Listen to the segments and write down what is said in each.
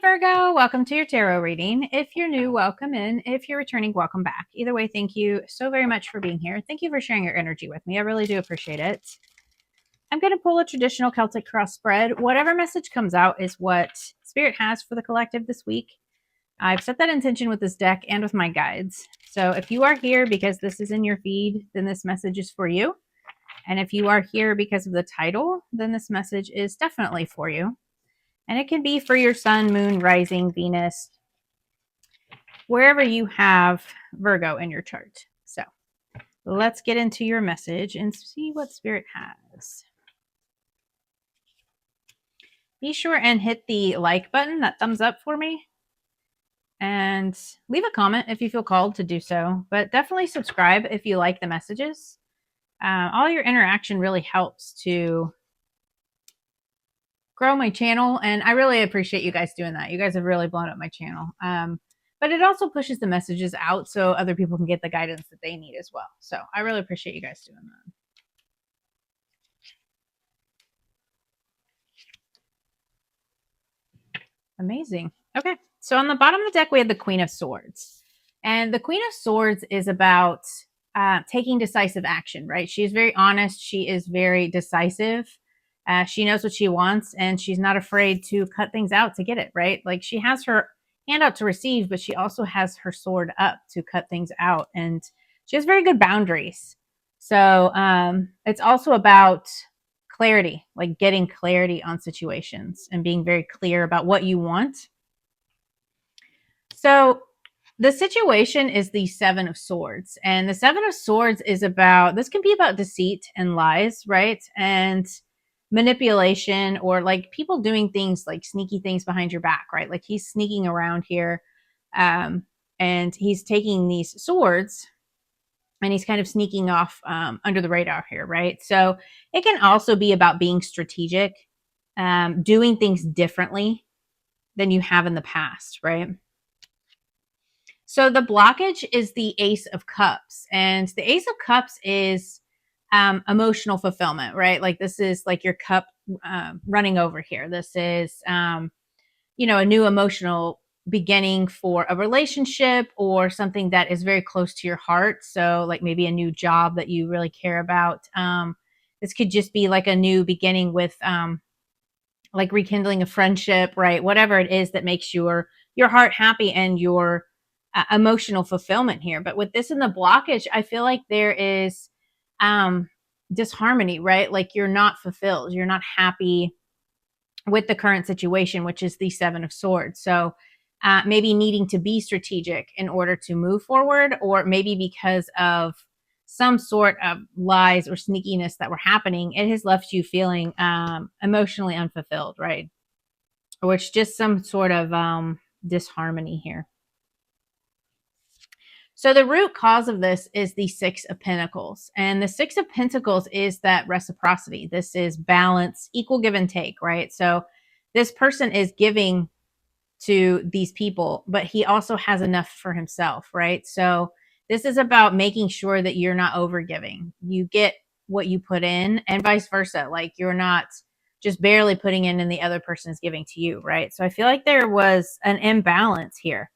Hi Virgo, welcome to your tarot reading. If you're new, welcome in. If you're returning, welcome back. Either way, thank you so very much for being here. Thank you for sharing your energy with me. I really do appreciate it. I'm going to pull a traditional Celtic cross spread. Whatever message comes out is what Spirit has for the collective this week. I've set that intention with this deck and with my guides. So if you are here because this is in your feed, then this message is for you. And if you are here because of the title, then this message is definitely for you. And it can be for your sun, moon, rising, Venus, wherever you have Virgo in your chart. So let's get into your message and see what Spirit has. Be sure and hit the like button, that thumbs up for me. And leave a comment if you feel called to do so. But definitely subscribe if you like the messages. All your interaction really helps to grow my channel, and I really appreciate you guys doing that. You guys have really blown up my channel. But it also pushes the messages out so other people can get the guidance that they need as well. So I really appreciate you guys doing that. Amazing. Okay, so on the bottom of the deck we have the Queen of Swords, and the Queen of Swords is about taking decisive action, right? She is very honest. She is very decisive. She knows what she wants, and she's not afraid to cut things out to get it, right? Like, she has her hand out to receive, but she also has her sword up to cut things out, and she has very good boundaries. So it's also about clarity, like getting clarity on situations and being very clear about what you want. So the situation is the Seven of Swords, and the Seven of Swords is about, this can be about deceit and lies, right? And manipulation, or like people doing things like sneaky things behind your back, right? Like he's sneaking around here, and he's taking these swords and he's kind of sneaking off under the radar here, right? So it can also be about being strategic, doing things differently than you have in the past, right? So the blockage is the Ace of Cups, and the Ace of Cups is emotional fulfillment, right? Like, this is like your cup running over here. This is, a new emotional beginning for a relationship or something that is very close to your heart. So like maybe a new job that you really care about. This could just be like a new beginning with like rekindling a friendship, right? Whatever it is that makes your heart happy and your emotional fulfillment here. But with this in the blockage, I feel like there is disharmony, right? Like, you're not fulfilled. You're not happy with the current situation, which is the Seven of Swords. So maybe needing to be strategic in order to move forward, or maybe because of some sort of lies or sneakiness that were happening, it has left you feeling emotionally unfulfilled, right? Or it's just some sort of disharmony here. So the root cause of this is the Six of Pentacles. And the Six of Pentacles is that reciprocity. This is balance, equal give and take, right? So this person is giving to these people, but he also has enough for himself, right? So this is about making sure that you're not overgiving. You get what you put in, and vice versa. Like, you're not just barely putting in and the other person is giving to you, right? So I feel like there was an imbalance here.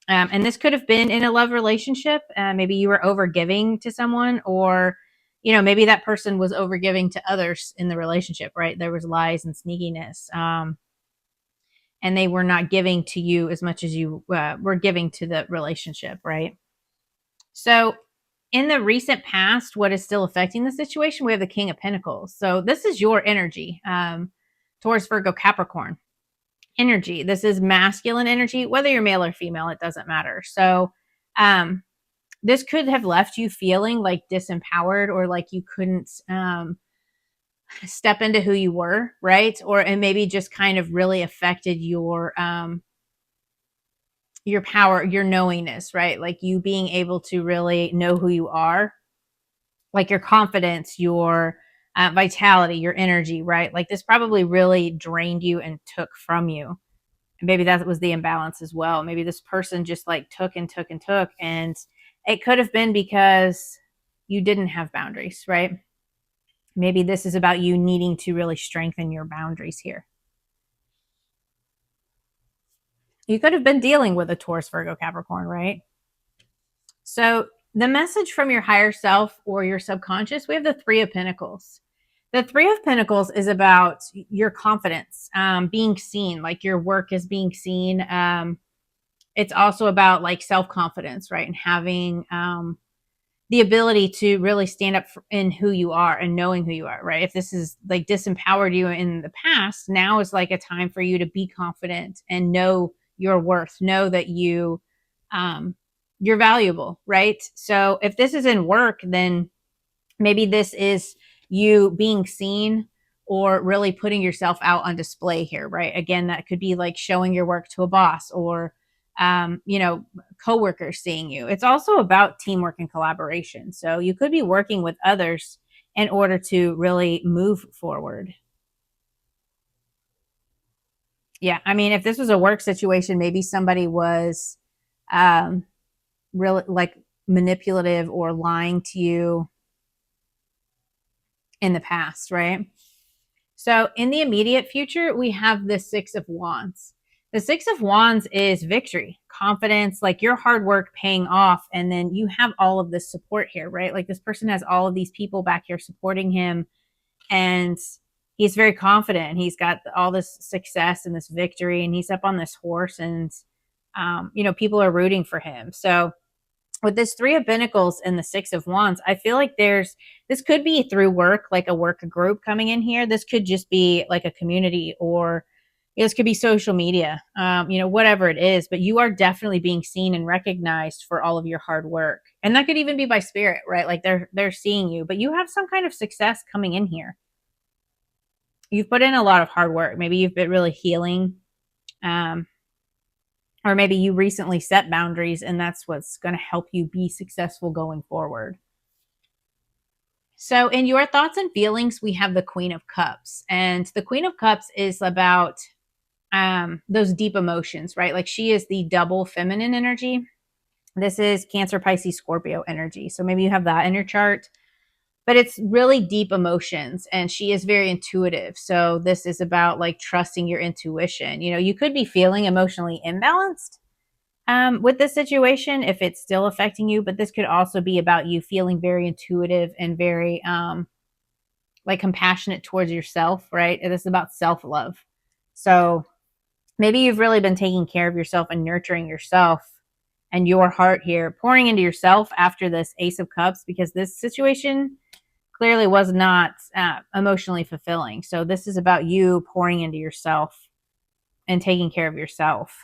And this could have been in a love relationship. Maybe you were overgiving to someone, or, maybe that person was overgiving to others in the relationship, right? There was lies and sneakiness. And they were not giving to you as much as you were giving to the relationship, right? So in the recent past, what is still affecting the situation, we have the King of Pentacles. So this is your energy, Taurus, Virgo, Capricorn energy. This is masculine energy, whether you're male or female, it doesn't matter. So this could have left you feeling like disempowered, or like you couldn't step into who you were, right? Or and maybe just kind of really affected your power, your knowingness, right? Like, you being able to really know who you are, like your confidence, your vitality, your energy, right? Like, this probably really drained you and took from you. And maybe that was the imbalance as well. Maybe this person just like took and took and took, and it could have been because you didn't have boundaries, right? Maybe this is about you needing to really strengthen your boundaries here. You could have been dealing with a Taurus, Virgo, Capricorn, right? So the message from your higher self or your subconscious, we have the Three of Pentacles. The Three of Pentacles is about your confidence, being seen, like your work is being seen. It's also about like self-confidence, right? And having the ability to really stand up in who you are and knowing who you are, right? If this is like disempowered you in the past, now is like a time for you to be confident and know your worth, know that um, you're valuable, right? So if this is in work, then maybe this is you being seen or really putting yourself out on display here, right? Again, that could be like showing your work to a boss or, you know, coworkers seeing you. It's also about teamwork and collaboration. So you could be working with others in order to really move forward. Yeah. I mean, if this was a work situation, maybe somebody was um, really like manipulative or lying to you in the past, right? So in the immediate future, we have the Six of Wands. The Six of Wands is victory, confidence, like your hard work paying off. And then you have all of this support here, right? Like this person has all of these people back here supporting him. And he's very confident. He's got all this success and this victory. And he's up on this horse. And, you know, people are rooting for him. So with this Three of Pentacles and the Six of Wands, I feel like this could be through work, like a work group coming in here. This could just be like a community, or this could be social media, you know, whatever it is. But you are definitely being seen and recognized for all of your hard work, and that could even be by spirit, right? Like they're seeing you, but you have some kind of success coming in here. You've put in a lot of hard work. Maybe you've been really healing. Um, or maybe you recently set boundaries and that's what's going to help you be successful going forward. So, in your thoughts and feelings, we have the Queen of Cups. And the Queen of Cups is about those deep emotions, right? Like she is the double feminine energy. This is Cancer, Pisces, Scorpio energy. So, maybe you have that in your chart, but it's really deep emotions. And she is very intuitive. So, this is about like trusting your intuition. You know, you could be feeling emotionally imbalanced with this situation if it's still affecting you, but this could also be about you feeling very intuitive and very like compassionate towards yourself, right? This is about self-love. So maybe you've really been taking care of yourself and nurturing yourself and your heart here, pouring into yourself after this Ace of Cups, because this situation clearly was not emotionally fulfilling. So this is about you pouring into yourself and taking care of yourself.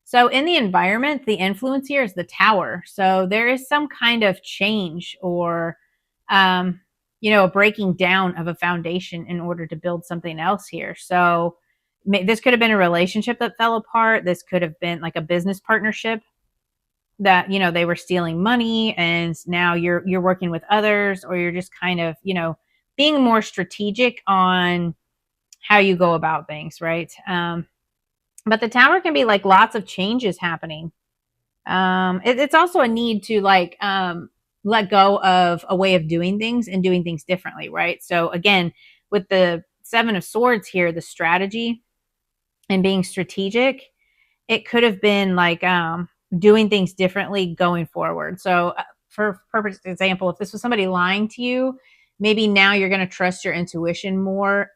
So in the environment, the influence here is the Tower. So there is some kind of change or, you know, a breaking down of a foundation in order to build something else here. So this could have been a relationship that fell apart. This could have been like a business partnership that, you know, they were stealing money and now you're working with others, or you're just kind of, you know, being more strategic on how you go about things, right? But the Tower can be like lots of changes happening. It's also a need to like let go of a way of doing things and doing things differently, right? So again, with the Seven of Swords here, the strategy and being strategic, it could have been like doing things differently going forward. So for purpose example, if this was somebody lying to you, maybe now you're going to trust your intuition more.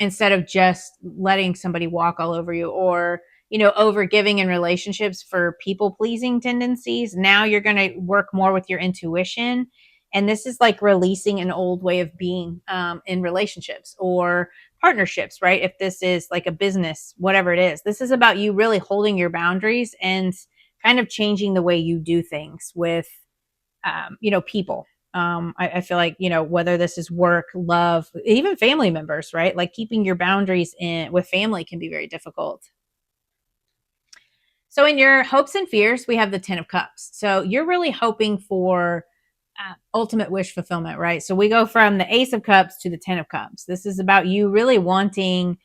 Instead of just letting somebody walk all over you, or, you know, over giving in relationships for people pleasing tendencies. Now you're going to work more with your intuition. And this is like releasing an old way of being in relationships or partnerships, right? If this is like a business, whatever it is, this is about you really holding your boundaries and kind of changing the way you do things with, you know, people. I feel like, you know, whether this is work, love, even family members, right? Like keeping your boundaries in with family can be very difficult. So in your hopes and fears, we have the 10 of Cups. So you're really hoping for ultimate wish fulfillment, right? So we go from the Ace of Cups to the 10 of Cups. This is about you really wanting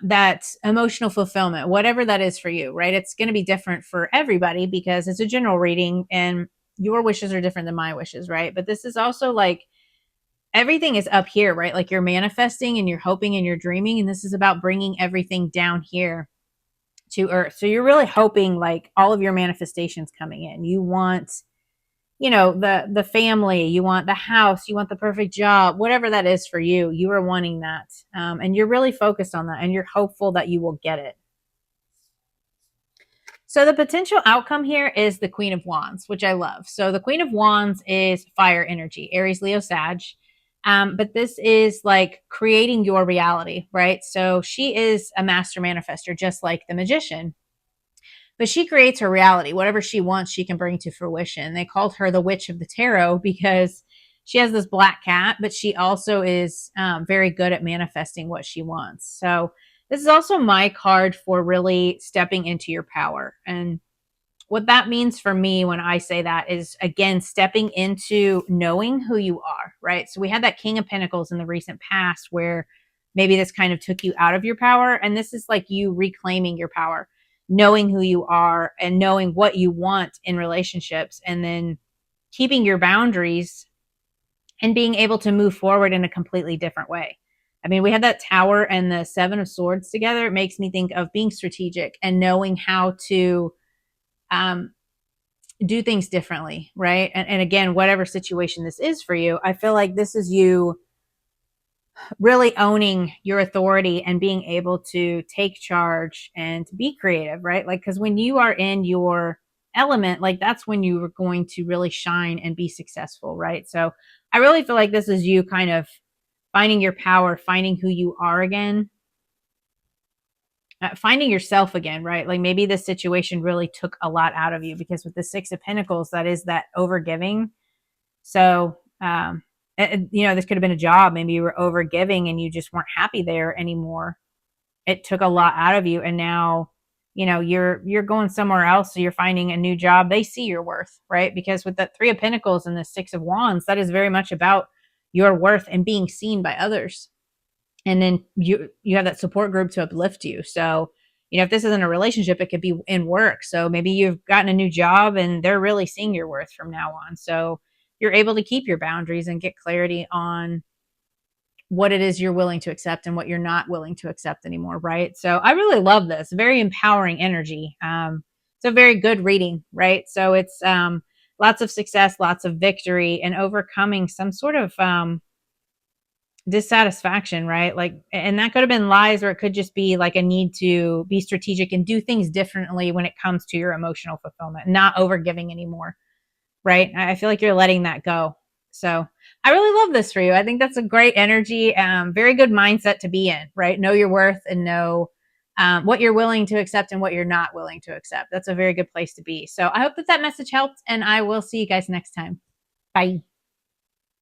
that emotional fulfillment, whatever that is for you, right? It's going to be different for everybody because it's a general reading and your wishes are different than my wishes, right? But this is also like everything is up here, right? Like you're manifesting and you're hoping and you're dreaming. And this is about bringing everything down here to earth. So you're really hoping like all of your manifestations coming in. You want, you know, the family, you want the house, you want the perfect job, whatever that is for you. You are wanting that, and you're really focused on that, and you're hopeful that you will get it. So the potential outcome here is the Queen of Wands, which I love. So the Queen of Wands is fire energy, Aries, Leo, Sag. But this is like creating your reality, right? So she is a master manifester, just like the magician. But she creates her reality. Whatever she wants, she can bring to fruition. They called her the Witch of the Tarot because she has this black cat, but she also is very good at manifesting what she wants. So this is also my card for really stepping into your power. And what that means for me when I say that is, again, stepping into knowing who you are, right? So we had that King of Pentacles in the recent past where maybe this kind of took you out of your power. And this is like you reclaiming your power, knowing who you are and knowing what you want in relationships, and then keeping your boundaries and being able to move forward in a completely different way. I mean, we had that Tower and the Seven of Swords together. It makes me think of being strategic and knowing how to um, do things differently, right? And again, whatever situation this is for you, I feel like this is you really owning your authority and being able to take charge and be creative, right? Like, because when you are in your element, like that's when you are going to really shine and be successful, right? So I really feel like this is you kind of finding your power, finding who you are again, finding yourself again, right? Like maybe this situation really took a lot out of you, because with the Six of Pentacles, that is that overgiving. So, you know, this could have been a job. Maybe you were overgiving and you just weren't happy there anymore. It took a lot out of you. And now, you know, you're going somewhere else. So you're finding a new job. They see your worth, right? Because with the Three of Pentacles and the Six of Wands, that is very much about your worth and being seen by others. And then you have that support group to uplift you. So, you know, if this isn't a relationship, it could be in work. So maybe you've gotten a new job and they're really seeing your worth from now on. So you're able to keep your boundaries and get clarity on what it is you're willing to accept and what you're not willing to accept anymore, right? So I really love this. Very empowering energy. It's a very good reading, right? So it's lots of success, lots of victory, and overcoming some sort of dissatisfaction, right? Like, and that could have been lies, or it could just be like a need to be strategic and do things differently when it comes to your emotional fulfillment, not overgiving anymore, right? I feel like you're letting that go. So I really love this for you. I think that's a great energy, very good mindset to be in, right? Know your worth and know what you're willing to accept and what you're not willing to accept. That's a very good place to be. So I hope that that message helped, and I will see you guys next time. Bye.